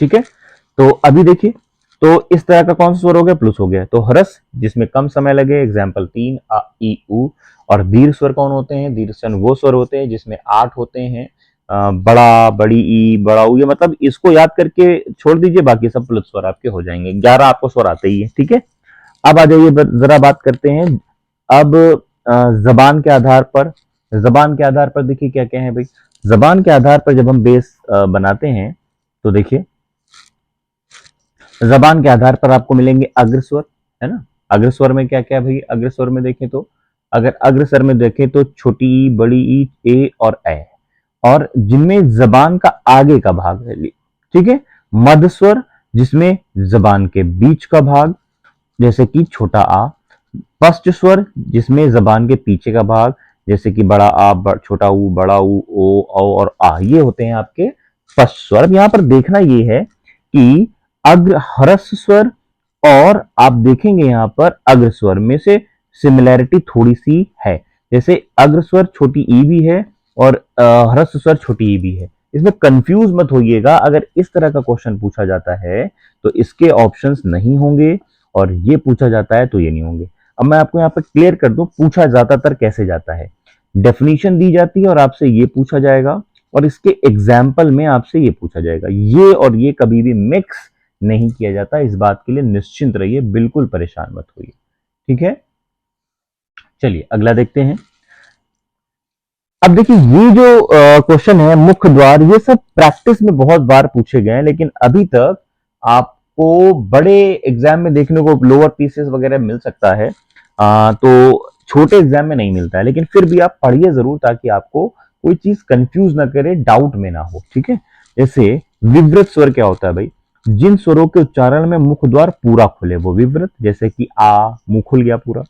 ठीक है, तो अभी देखिए, तो इस तरह का कौन सा स्वर हो गया? प्लस हो गया। तो ह्रस जिसमें कम समय लगे, एग्जाम्पल 3 आ ई उ। और दीर्घ स्वर कौन होते हैं? दीर्घ स्वर वो स्वर होते हैं जिसमें 8 होते हैं। बड़ा, बड़ी ई, बड़ा ऊ, ये मतलब इसको याद करके छोड़ दीजिए, बाकी सब प्लस स्वर आपके हो जाएंगे। 11 आपको स्वर आते ही है। ठीक है, अब आ जाइए, जरा बात करते हैं अब जबान के आधार पर। जबान के आधार पर देखिए क्या क्या है भाई। जबान के आधार पर जब हम बेस बनाते हैं तो देखिए, जबान के आधार पर आपको मिलेंगे अग्रस्वर, है ना। अग्रस्वर में क्या क्या भाई? अग्रस्वर में देखें तो, अगर अग्रस्वर में देखें तो छोटी ई, बड़ी ई, ए और ए, और जिनमें जबान का आगे का भाग है। ठीक है, मध्य स्वर जिसमें जबान के बीच का भाग, जैसे कि छोटा आ। पश्च स्वर जिसमें जबान के पीछे का भाग, जैसे कि बड़ा आ, छोटा ऊ, बड़ा ऊ, ओ, औ और आ, ये होते हैं आपके पश्च स्वर। अब यहां पर देखना ये है कि अग्र ह्रस्व स्वर और आप देखेंगे यहां पर अग्र स्वर में से सिमिलैरिटी थोड़ी सी है। जैसे अग्र स्वर छोटी ई भी है और ह्रस्व स्वर छोटी ई भी है। इसमें कंफ्यूज मत होइएगा, अगर इस तरह का क्वेश्चन पूछा जाता है तो इसके ऑप्शंस नहीं होंगे, और ये पूछा जाता है तो ये नहीं होंगे। अब मैं आपको यहाँ पर क्लियर कर दूं पूछा ज्यादातर कैसे जाता है। डेफिनेशन दी जाती है और आपसे ये पूछा जाएगा, और इसके एग्जाम्पल में आपसे ये पूछा जाएगा। ये और ये कभी भी मिक्स नहीं किया जाता, इस बात के लिए निश्चिंत रहिए, बिल्कुल परेशान मत होइए। ठीक है, चलिए अगला देखते हैं। अब देखिए, ये जो क्वेश्चन है मुख्य द्वार, ये सब प्रैक्टिस में बहुत बार पूछे गए हैं, लेकिन अभी तक आपको बड़े एग्जाम में देखने को लोअर पीसेस वगैरह मिल सकता है, तो छोटे एग्जाम में नहीं मिलता है। लेकिन फिर भी आप पढ़िए जरूर, ताकि आपको कोई चीज कंफ्यूज ना करे, डाउट में ना हो। ठीक है, जैसे विवृत स्वर क्या होता है भाई? जिन स्वरों के उच्चारण में मुख द्वार पूरा खुले वो विवृत, जैसे कि आ, मुंह खुल गया पूरा।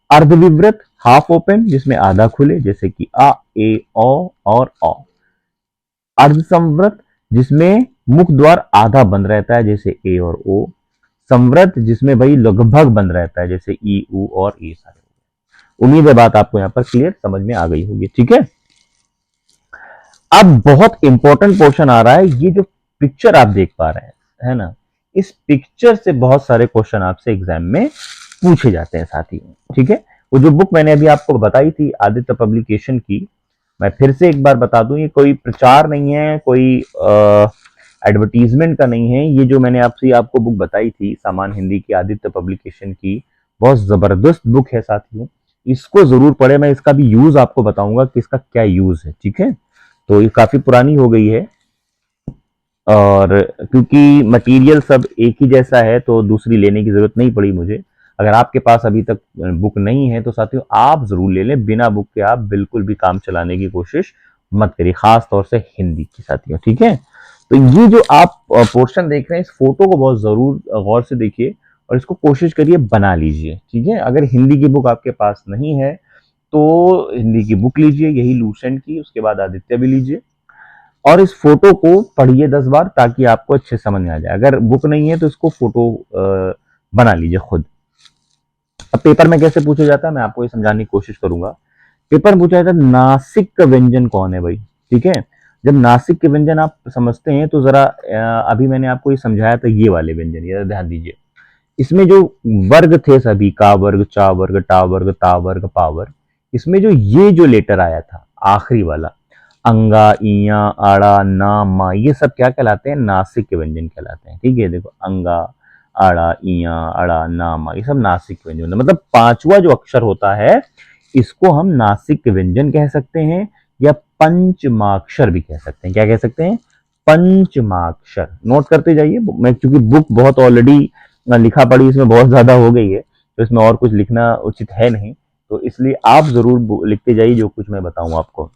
अर्धविवृत हाफ ओपन, जिसमें आधा खुले, जैसे कि आ, ए, ओ और ओ। अर्धसंवृत जिसमें मुख द्वार आधा बंद रहता है, जैसे ए और ओ। संवृत जिसमें भाई लगभग बंद रहता है, जैसे ई, उ और ए सारे। उम्मीद है बात आपको यहाँ पर क्लियर समझ में आ गई होगी। ठीक है, अब बहुत इंपॉर्टेंट पोर्शन आ रहा है। ये जो पिक्चर आप देख पा रहे हैं, है ना, इस पिक्चर से बहुत सारे क्वेश्चन आपसे एग्जाम में पूछे जाते हैं साथी। ठीक है, वो जो बुक मैंने अभी आपको बताई थी आदित्य पब्लिकेशन की, मैं फिर से एक बार बता दूं, ये कोई प्रचार नहीं है, कोई एडवर्टीजमेंट का नहीं है। ये जो मैंने आपको बुक बताई थी सामान्य हिंदी की, आदित्य पब्लिकेशन की, बहुत जबरदस्त बुक है साथियों, इसको जरूर पढ़े। मैं इसका भी यूज आपको बताऊंगा कि इसका क्या यूज है। ठीक है, तो ये काफी पुरानी हो गई है, और क्योंकि मटेरियल सब एक ही जैसा है तो दूसरी लेने की जरूरत नहीं पड़ी मुझे। अगर आपके पास अभी तक बुक नहीं है तो साथियों आप जरूर ले लें, बिना बुक के आप बिल्कुल भी काम चलाने की कोशिश मत करिए, खास तौर से हिंदी की साथियों। ठीक है, तो ये जो आप पोर्शन देख रहे हैं, इस फोटो को बहुत जरूर गौर से देखिए और इसको कोशिश करिए बना लीजिए। ठीक है, अगर हिंदी की बुक आपके पास नहीं है तो हिंदी की बुक लीजिए, यही लूसेंट की, उसके बाद आदित्य भी लीजिए, और इस फोटो को पढ़िए 10 बार, ताकि आपको अच्छे समझ में आ जाए। अगर बुक नहीं है तो इसको फोटो बना लीजिए खुद। अब पेपर में कैसे पूछा जाता है मैं आपको ये समझाने की कोशिश करूंगा। पेपर में पूछा जाता है नासिक का व्यंजन कौन है भाई, ठीक है। जब नासिक के व्यंजन आप समझते हैं तो जरा अभी मैंने आपको ये समझाया था ये वाले व्यंजन, ये ध्यान दीजिए। इसमें जो वर्ग थे सभी का वर्ग, चा वर्ग, टा वर्ग, ता वर्ग, पा वर्ग, इसमें जो ये जो लेटर आया था आखिरी वाला, अंगा, इया, आड़ा, ना, मा, ये सब क्या कहलाते हैं, नासिक के व्यंजन कहलाते हैं। ठीक है, देखो अंगा, आड़ा, इया, अड़ा, ना, मा, ये सब नासिक के व्यंजन, मतलब पांचवा जो अक्षर होता है इसको हम नासिक के व्यंजन कह सकते हैं या पंचमाक्षर भी कह सकते हैं। क्या कह सकते हैं, पंचमाक्षर। नोट करते जाइए, मैं क्योंकि बुक बहुत ऑलरेडी लिखा पढ़ी इसमें बहुत ज्यादा हो गई है, तो इसमें और कुछ लिखना उचित है नहीं, तो इसलिए आप जरूर लिखते जाइए जो कुछ मैं बताऊं आपको।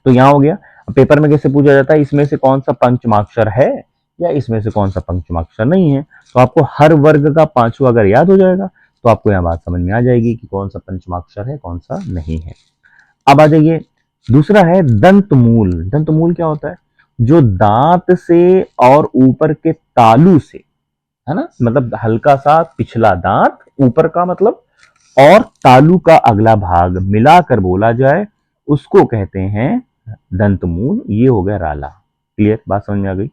तो यहाँ हो गया। पेपर में कैसे पूछा जाता है, इसमें से कौन सा पंचमाक्षर है या इसमें से कौन सा पंचमाक्षर नहीं है। तो आपको हर वर्ग का पांचवा अगर याद हो जाएगा तो आपको यहाँ बात समझ में आ जाएगी कि कौन सा पंचमाक्षर है कौन सा नहीं है। अब आ जाइए, दूसरा है दंतमूल। दंतमूल क्या होता है, जो दांत से और ऊपर के तालू से, है ना, मतलब हल्का सा पिछला दांत, ऊपर का मतलब, और तालू का अगला भाग मिलाकर बोला जाए उसको कहते हैं दंतमूल। ये हो गया राला। क्लियर, बात समझ में आ गई।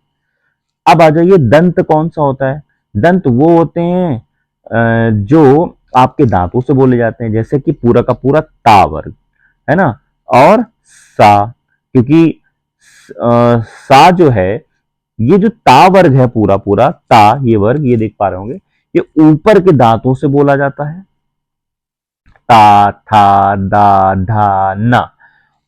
अब आ जाइए, दंत कौन सा होता है। दंत वो होते हैं जो आपके दांतों से बोले जाते हैं, जैसे कि पूरा का पूरा ता वर्ग, है ना, और सा, क्योंकि सा जो है, ये जो ता वर्ग है, पूरा पूरा ता, ये वर्ग, ये देख पा रहे होंगे, ये ऊपर के दांतों से बोला जाता है, ता, था, दा, धा, ना।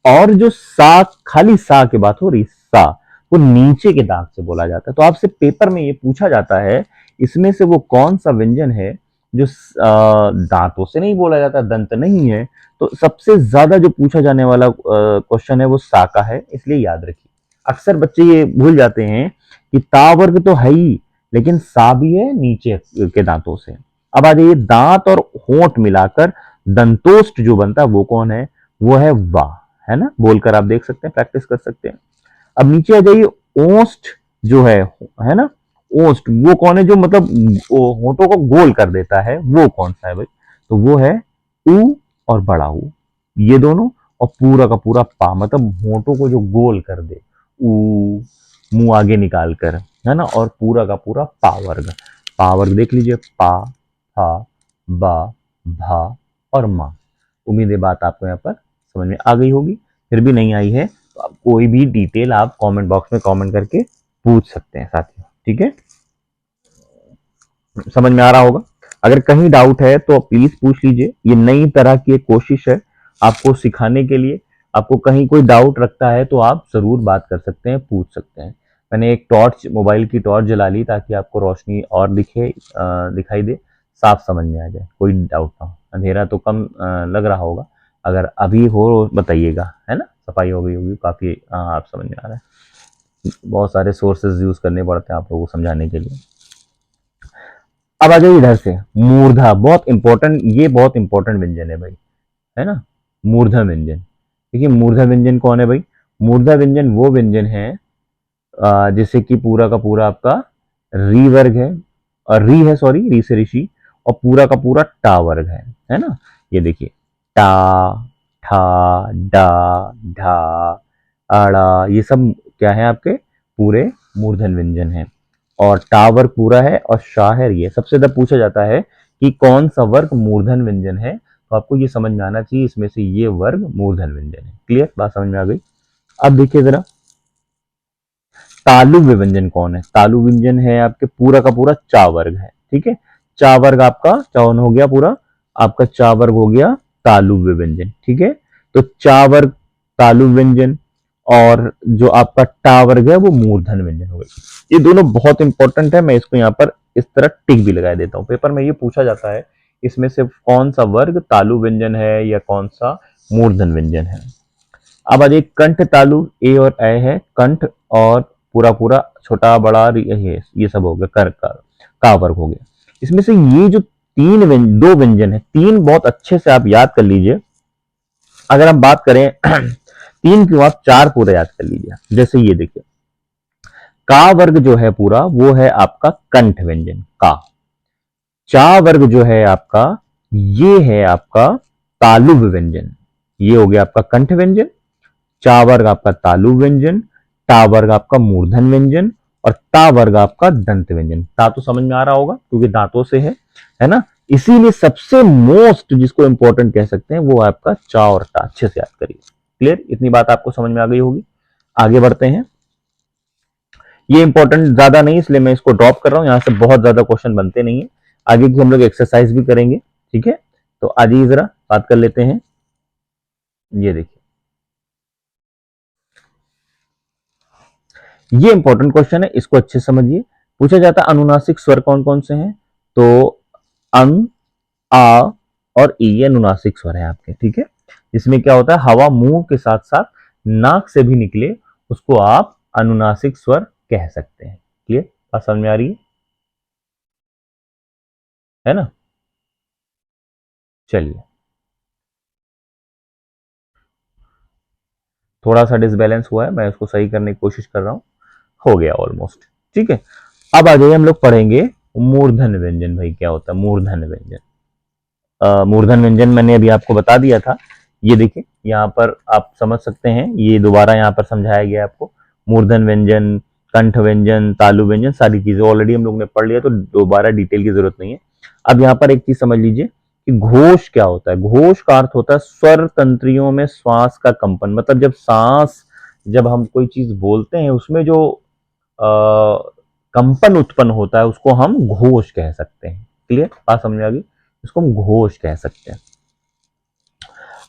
और जो सा, खाली सा की बात हो रही, सा, वो नीचे के दांत से बोला जाता है। तो आपसे पेपर में ये पूछा जाता है इसमें से वो कौन सा व्यंजन है जो दांतों से नहीं बोला जाता, दंत नहीं है। तो सबसे ज्यादा जो पूछा जाने वाला क्वेश्चन है वो सा का है, इसलिए याद रखिए। अक्सर बच्चे ये भूल जाते हैं कि ता वर्ग तो है ही, लेकिन सा भी है नीचे के दांतों से। अब आ जाइए, दांत और होंठ मिलाकर दंतोष्ट जो बनता है वो कौन है, वो है वा, है ना, बोलकर आप देख सकते हैं, प्रैक्टिस कर सकते हैं। अब नीचे आ जाइए, ओस्ट जो है ना, ओस्ट वो कौन है, जो मतलब होठों को गोल कर देता है, वो कौन सा है भाई, तो वो है ऊ और बड़ा ऊ, ये दोनों, और पूरा का पूरा पा, मतलब होठों को जो गोल कर दे, ऊ, मुंह आगे निकाल कर, है ना, और पूरा का पूरा पा वर्ग। पा वर्ग देख लीजिए, पा, फा, बा, भा और मा। उम्मीद है बात आपको यहाँ पर समझ में आ गई होगी। फिर भी नहीं आई है तो आप कोई भी डिटेल आप कमेंट बॉक्स में कमेंट करके पूछ सकते हैं साथियों, ठीक है, समझ में आ रहा होगा। अगर कहीं डाउट है तो प्लीज पूछ लीजिए, ये नई तरह की एक कोशिश है आपको सिखाने के लिए। आपको कहीं कोई डाउट रखता है तो आप जरूर बात कर सकते हैं, पूछ सकते हैं। मैंने एक टॉर्च, मोबाइल की टॉर्च जला ली ताकि आपको रोशनी और दिखाई दे, साफ समझ में आ जाए, कोई डाउट ना हो। अंधेरा तो कम लग रहा होगा, अगर अभी हो बताइएगा, है ना, सफाई हो गई होगी काफी, आप समझ में आ रहा है। बहुत सारे सोर्सेज यूज करने पड़ते हैं आप लोगों को समझाने के लिए। अब आ जाइए इधर से, मूर्धा, बहुत इंपॉर्टेंट, ये बहुत इंपॉर्टेंट व्यंजन है भाई, है ना, मूर्धा व्यंजन। देखिए मूर्धा व्यंजन कौन है भाई, मूर्धा व्यंजन वो व्यंजन है जैसे कि पूरा का पूरा आपका री वर्ग है, और री है, सॉरी, री से ऋषि, और पूरा का पूरा टा वर्ग है ना। ये देखिए, टा, ठा, डा, ढा, आड़ा, ये सब क्या है आपके पूरे मूर्धन व्यंजन है। और टा वर्ग पूरा है और शाहर, ये सबसे ज्यादा पूछा जाता है कि कौन सा वर्ग मूर्धन व्यंजन है, तो आपको ये समझ में आना चाहिए इसमें से ये वर्ग मूर्धन व्यंजन है। क्लियर, बात समझ में आ गई। अब देखिए जरा, तालु व्यंजन कौन है, तालु व्यंजन है आपके पूरा का पूरा चा वर्ग है, ठीक है। चा वर्ग आपका चौन हो गया पूरा, आपका चा वर्ग हो गया तालु व्यंजन, ठीक है। तो चा वर्ग तालु व्यंजन, और जो आपका टा वर्ग है वो मूर्धन व्यंजन हो गया। ये दोनों बहुत इंपॉर्टेंट है, मैं इसको यहाँ पर इस तरह टिक भी लगा देता हूँ। पेपर में ये पूछा जाता है इसमें से कौन सा वर्ग तालु व्यंजन है या कौन सा मूर्धन व्यंजन है। अब आ जाइए, कंठ तालु, ए और ए है कंठ, और पूरा पूरा छोटा बड़ा ये सब हो गया, कर का वर्ग हो गया। इसमें से ये जो दो व्यंजन है, तीन बहुत अच्छे से आप याद कर लीजिए। अगर हम बात करें तीन क्यों, आप चार पूरा याद कर लीजिए। जैसे ये देखिए, का वर्ग जो है पूरा वो है आपका कंठ व्यंजन का, चा वर्ग जो है आपका ये है आपका तालु व्यंजन, ये हो गया आपका कंठ व्यंजन। चा वर्ग आपका तालु व्यंजन, टा वर्ग आपका मूर्धन व्यंजन, और ता वर्ग आपका दंत व्यंजन। ता तो समझ में आ रहा होगा क्योंकि दांतों से है ना। इसीलिए सबसे मोस्ट जिसको इंपॉर्टेंट कह सकते हैं वो आपका चा और टा। अच्छे से याद करिए। क्लियर, इतनी बात आपको समझ में आ गई होगी। आगे बढ़ते हैं। ये इंपॉर्टेंट ज्यादा नहीं इसलिए मैं इसको ड्रॉप कर रहा हूं, यहां से बहुत ज्यादा क्वेश्चन बनते नहीं है। आगे की हम लोग एक्सरसाइज भी करेंगे, ठीक है। तो आज ही जरा बात कर लेते हैं। ये देखिए, ये इंपॉर्टेंट क्वेश्चन है, इसको अच्छे से समझिए। पूछा जाता है अनुनासिक स्वर कौन कौन से हैं, तो अंग, आ और ई ये अनुनासिक स्वर है आपके, ठीक है। इसमें क्या होता है, हवा मुंह के साथ साथ नाक से भी निकले उसको आप अनुनासिक स्वर कह सकते हैं। क्लियर, बात समझ में आ रही है ना। चलिए, थोड़ा सा डिसबैलेंस हुआ है, मैं उसको सही करने की कोशिश कर रहा हूं। हो गया ऑलमोस्ट, ठीक है। अब आ जाइए, हम लोग पढ़ेंगे मूर्धन व्यंजन। भाई क्या होता है मूर्धन व्यंजन? मूर्धन व्यंजन मैंने अभी आपको बता दिया था। ये देखिए यहाँ पर आप समझ सकते हैं, ये दोबारा यहाँ पर समझाया गया आपको। मूर्धन व्यंजन, कंठ व्यंजन, तालु व्यंजन, सारी चीजें ऑलरेडी हम लोग ने पढ़ लिया, तो दोबारा डिटेल की जरूरत नहीं है। अब यहाँ पर एक चीज समझ लीजिए कि घोष क्या होता है। घोष का अर्थ होता है स्वर तंत्रियों में श्वास का कंपन। मतलब जब सांस, जब हम कोई चीज बोलते हैं उसमें जो कंपन उत्पन्न होता है उसको हम घोष कह सकते हैं। क्लियर, बात समझ में आ गई। इसको हम घोष कह सकते हैं।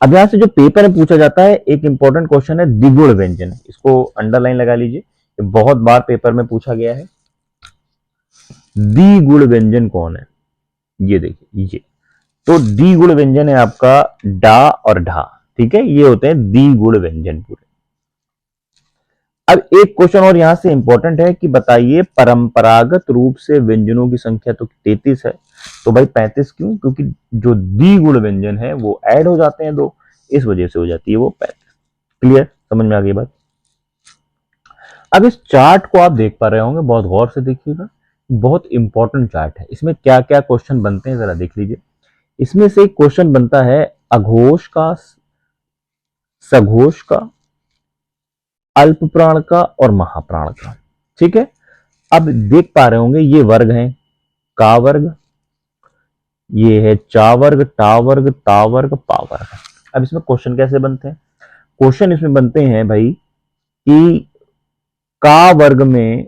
अब यहां से जो पेपर में पूछा जाता है, एक इंपॉर्टेंट क्वेश्चन है द्विगुण व्यंजन। इसको अंडरलाइन लगा लीजिए, बहुत बार पेपर में पूछा गया है। द्विगुण व्यंजन कौन है? ये देखिए, ये तो द्विगुण व्यंजन है आपका डा और ढा, ठीक है। ये होते हैं द्विगुण व्यंजन पूरे। अब एक क्वेश्चन और यहां से इंपॉर्टेंट है कि बताइए परंपरागत रूप से व्यंजनों की संख्या तो 33 है, तो भाई 35 क्यों? क्योंकि जो द्विगुण व्यंजन है वो ऐड हो जाते हैं दो, इस वजह से हो जाती है वो 35। क्लियर, समझ में आ गई बात। अब इस चार्ट को आप देख पा रहे होंगे, बहुत गौर से देखिएगा, बहुत इंपॉर्टेंट चार्ट है। इसमें क्या क्या क्वेश्चन बनते हैं जरा देख लीजिए। इसमें से एक क्वेश्चन बनता है अघोष का, सघोष का, अल्प प्राण का और महाप्राण का, ठीक है। अब देख पा रहे होंगे ये वर्ग हैं, का वर्ग, ये है चा वर्ग, टा वर्ग, ता वर्ग, पा वर्ग। अब इसमें क्वेश्चन कैसे बनते हैं? क्वेश्चन इसमें बनते हैं भाई कि का वर्ग में,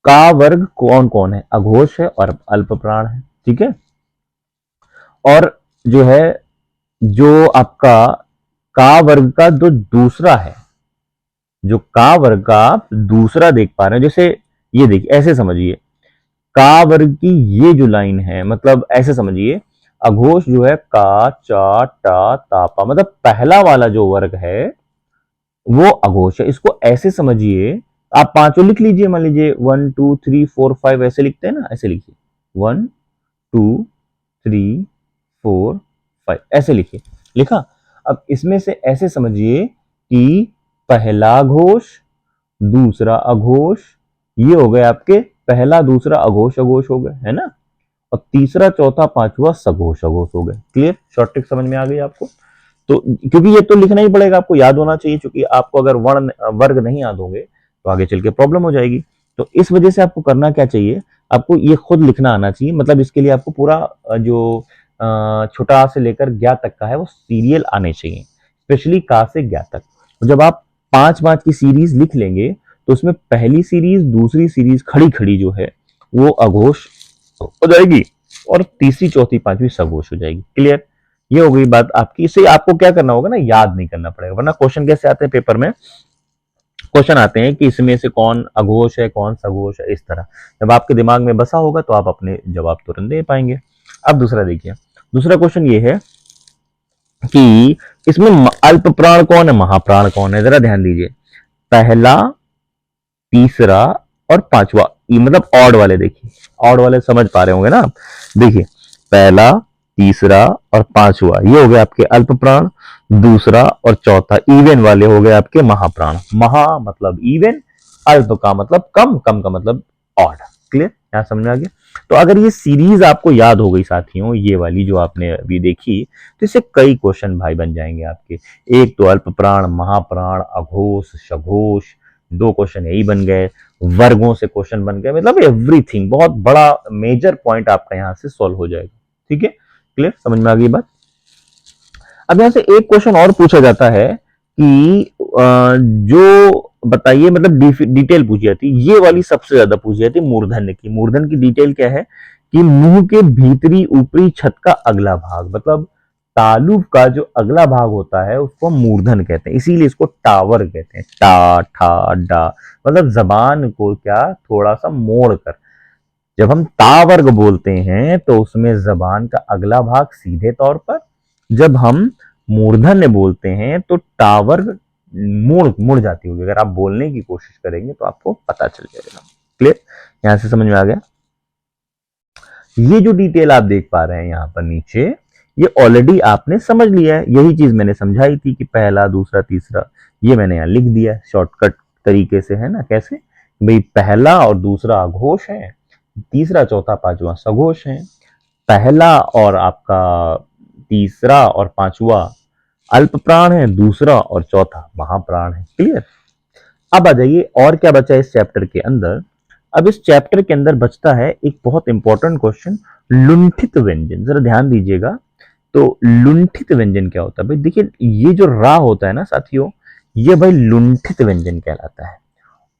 का वर्ग कौन कौन है? अघोष है और अल्प प्राण है, ठीक है। और जो है, जो आपका का वर्ग का जो दूसरा है, जो का वर्ग का आप दूसरा देख पा रहे हैं, जैसे ये देखिए, ऐसे समझिए, का वर्ग की ये जो लाइन है, मतलब ऐसे समझिए, अघोष जो है का, चा, टा, तापा, मतलब पहला वाला जो वर्ग है वो अघोष है। इसको ऐसे समझिए, आप पांचों लिख लीजिए, मान लीजिए 1 2 3 4 5 ऐसे लिखते हैं ना, ऐसे लिखिए 1 2 3 4 5 ऐसे लिखिए। लिखा? अब इसमें से ऐसे समझिए कि पहला घोष, दूसरा अघोष, ये हो गए आपके पहला दूसरा अघोष अघोष हो गए, है ना। और तीसरा चौथा पांचवा सघोष अघोष हो गए। क्लियर, शॉर्ट ट्रिक समझ में आ गई आपको? तो क्योंकि ये तो लिखना ही पड़ेगा, आपको याद होना चाहिए, क्योंकि आपको अगर वर्ण वर्ग नहीं याद होंगे तो आगे चल के प्रॉब्लम हो जाएगी। तो इस वजह से आपको करना क्या चाहिए, आपको ये खुद लिखना आना चाहिए। मतलब इसके लिए आपको पूरा जो छोटा आ से लेकर ज्ञा तक का है वो सीरियल आने चाहिए, स्पेशली का से ज्ञा तक। तो जब आप 5 5 की सीरीज लिख लेंगे तो उसमें पहली सीरीज, दूसरी सीरीज खड़ी खड़ी जो है वो अघोष हो जाएगी, और तीसरी चौथी पांचवी सघोष हो जाएगी। क्लियर, ये हो गई बात आपकी। इससे आपको क्या करना होगा ना, याद नहीं करना पड़ेगा। वरना क्वेश्चन कैसे आते हैं पेपर में, क्वेश्चन आते हैं कि इसमें से कौन अघोष है कौन सघोष है, इस तरह। जब आपके दिमाग में बसा होगा तो आप अपने जवाब तुरंत दे पाएंगे। अब दूसरा देखिए, दूसरा क्वेश्चन ये है कि इसमें अल्प प्राण कौन है, महाप्राण कौन है, जरा ध्यान दीजिए। पहला, तीसरा और पांचवा, ये मतलब ऑड वाले। देखिए ऑड वाले समझ पा रहे होंगे ना आप। देखिए पहला, तीसरा और पांचवा ये हो गए आपके अल्प प्राण, दूसरा और चौथा इवन वाले हो गए आपके महाप्राण। मतलब इवन, अल्प का मतलब कम, कम का मतलब ऑड। क्लियर, यहां समझ में आ गया। तो अगर ये सीरीज आपको याद हो गई साथियों, ये वाली जो आपने अभी देखी, तो इससे कई क्वेश्चन भाई बन जाएंगे आपके। एक तो अल्प प्राण, महाप्राण, अघोष, सघोष, 2 क्वेश्चन यही बन गए। वर्गों से क्वेश्चन बन गए, मतलब एवरीथिंग, बहुत बड़ा मेजर पॉइंट आपका यहाँ से सॉल्व हो जाएगा। ठीक है, क्लियर, समझ में आ गई बात। अब यहां से एक क्वेश्चन और पूछा जाता है कि जो बताइए, मतलब डिटेल पूछी जाती है, ये वाली सबसे ज्यादा पूछी जाती है मूर्धन्य की। मूर्धन्य की डिटेल क्या है कि मुंह के भीतरी ऊपरी छत का अगला भाग, मतलब तालु का जो अगला भाग होता है उसको हम मूर्धन कहते हैं, इसीलिए इसको टावर कहते हैं। टा ठा डा, मतलब जबान को क्या थोड़ा सा मोड़ कर। जब हम ता वर्ग बोलते हैं तो उसमें जबान का अगला भाग सीधे तौर पर, जब हम मूर्धन्य बोलते हैं तो टा वर्ग मुड़ मुड़ जाती होगी। अगर आप बोलने की कोशिश करेंगे तो आपको पता चल जाएगा। क्लियर, यहां से समझ में आ गया। ये जो डिटेल आप देख पा रहे हैं यहाँ पर नीचे, ये ऑलरेडी आपने समझ लिया है। यही चीज मैंने समझाई थी कि पहला, दूसरा, तीसरा, ये मैंने यहाँ लिख दिया शॉर्टकट तरीके से, है ना। कैसे भाई, पहला और दूसरा अघोष है, तीसरा, चौथा, पांचवा सघोष है। पहला और आपका तीसरा और पांचवा अल्प प्राण है, दूसरा और चौथा महाप्राण है। क्लियर। अब आ जाइए, और क्या बचा इस चैप्टर के अंदर। अब इस चैप्टर के अंदर बचता है एक बहुत इंपॉर्टेंट क्वेश्चन, लुंठित व्यंजन। जरा ध्यान दीजिएगा। तो लुंठित व्यंजन क्या होता है भाई? देखिए, ये जो रा होता है ना साथियों, ये भाई लुंठित व्यंजन कहलाता है।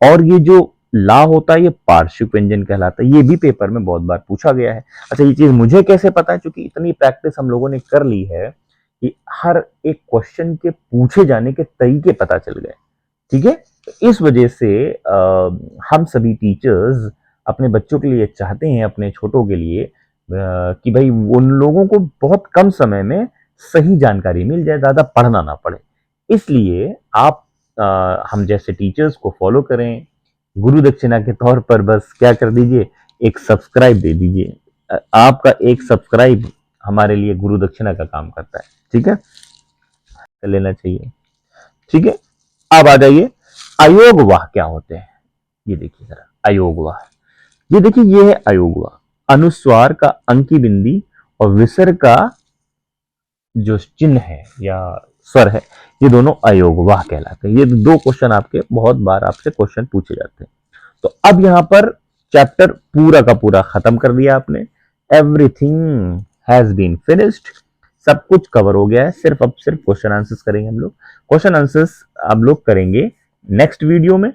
और ये जो ला होता है, ये पार्श्विक व्यंजन कहलाता है। ये भी पेपर में बहुत बार पूछा गया है। अच्छा, ये चीज मुझे कैसे पता है? क्योंकि इतनी प्रैक्टिस हम लोगों ने कर ली है कि हर एक क्वेश्चन के पूछे जाने के तरीके पता चल गए। ठीक है, तो इस वजह से हम सभी टीचर्स अपने बच्चों के लिए चाहते हैं, अपने छोटों के लिए, कि भाई उन लोगों को बहुत कम समय में सही जानकारी मिल जाए, ज्यादा पढ़ना ना पड़े। इसलिए आप हम जैसे टीचर्स को फॉलो करें। गुरु दक्षिणा के तौर पर बस क्या कर दीजिए, एक सब्सक्राइब दे दीजिए। आपका एक सब्सक्राइब हमारे लिए गुरु दक्षिणा का काम करता है। ठीक है, कर लेना चाहिए। ठीक है, अब आ जाइए, अयोग वाह क्या होते हैं। ये देखिए जरा, अयोग वाह, ये देखिए, ये है अयोग वाह। अनुस्वार का अंकी बिंदी और विसर्ग का जो चिन्ह है या स्वर है, ये दोनों अयोग वाह कहलाते हैं। ये 2 क्वेश्चन आपके बहुत बार आपसे क्वेश्चन पूछे जाते हैं। तो अब यहां पर चैप्टर पूरा का पूरा खत्म कर दिया आपने। एवरीथिंग हैज बीन फिनिश्ड, सब कुछ कवर हो गया है। सिर्फ क्वेश्चन आंसर्स करेंगे हम लोग। क्वेश्चन आंसर्स आप लोग करेंगे नेक्स्ट वीडियो में।